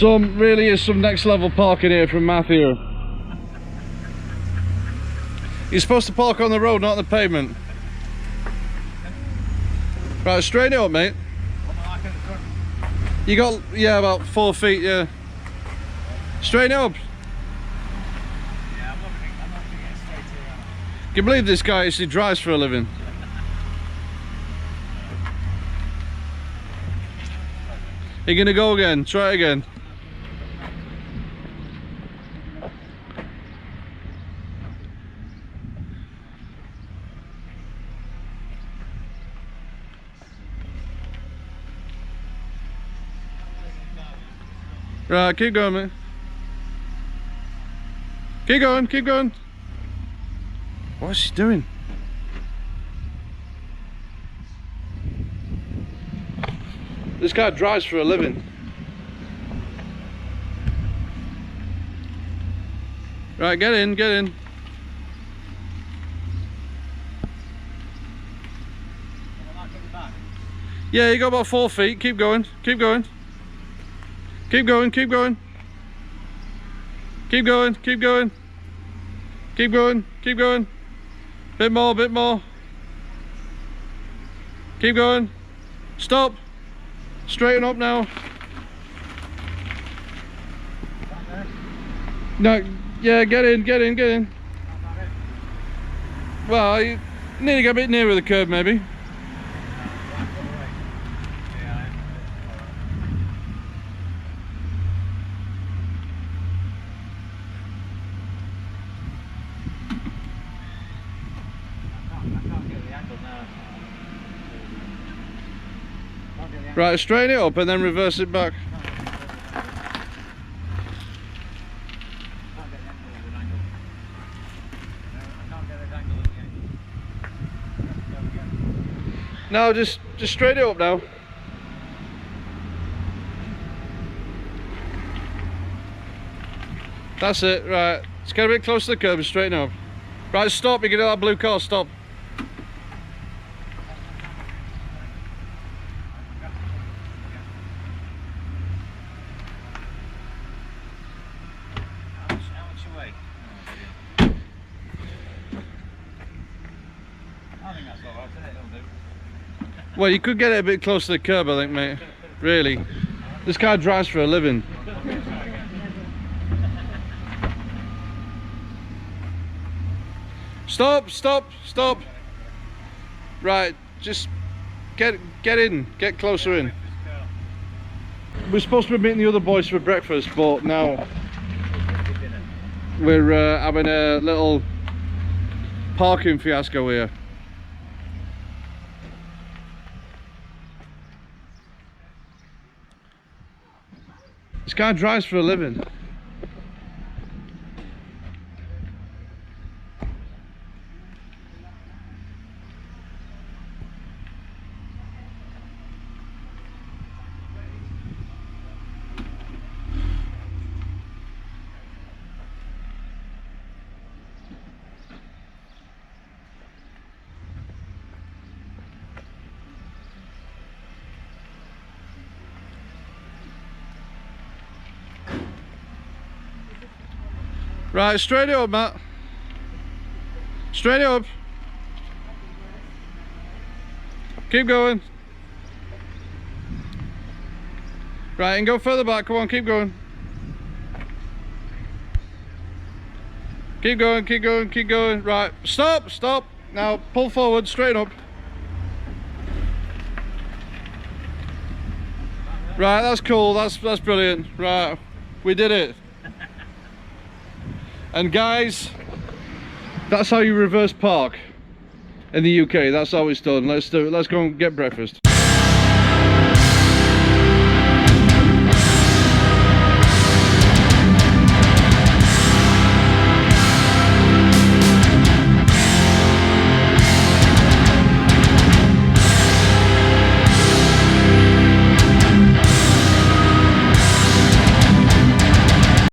Really is some next level parking here from Matthew. You're supposed to park on the road, not on the pavement. Right, straighten it up, mate. You got, yeah, about 4 feet, yeah. Straighten it up. Yeah, I'm not going to get straight here. Can you believe this guy actually drives for a living? You're gonna go again, try it again. Right, keep going, mate. Keep going, keep going. What's he doing? This guy drives for a living. Right, get in, get in. Yeah, you got about 4 feet. Keep going, keep going. Keep going, keep going. Keep going, keep going. Keep going, keep going. Bit more, bit more. Keep going. Stop. Straighten up now. No, yeah, get in, get in, get in. Well, you need to get a bit nearer the curb, maybe. Right, straighten it up and then reverse it back. No, just straighten it up now. That's it, right. Let's get a bit closer to the curb and straighten up. Right, stop, you can do that blue car, stop. Well, you could get it a bit closer to the curb, I think, mate. Really. This guy drives for a living. Stop, stop, stop. Right, just get in, get closer in. We're supposed to be meeting the other boys for breakfast, but now we're having a little parking fiasco here. This guy drives for a living. Right, straight it up, Matt. Straight it up. Keep going. Right, and go further back. Come on, keep going. Keep going, keep going, keep going. Right, stop, stop. Now pull forward, straight up. Right, that's cool. That's brilliant. Right, we did it. And guys, that's how you reverse park in the UK. That's how it's done. Let's do it. Let's go and get breakfast.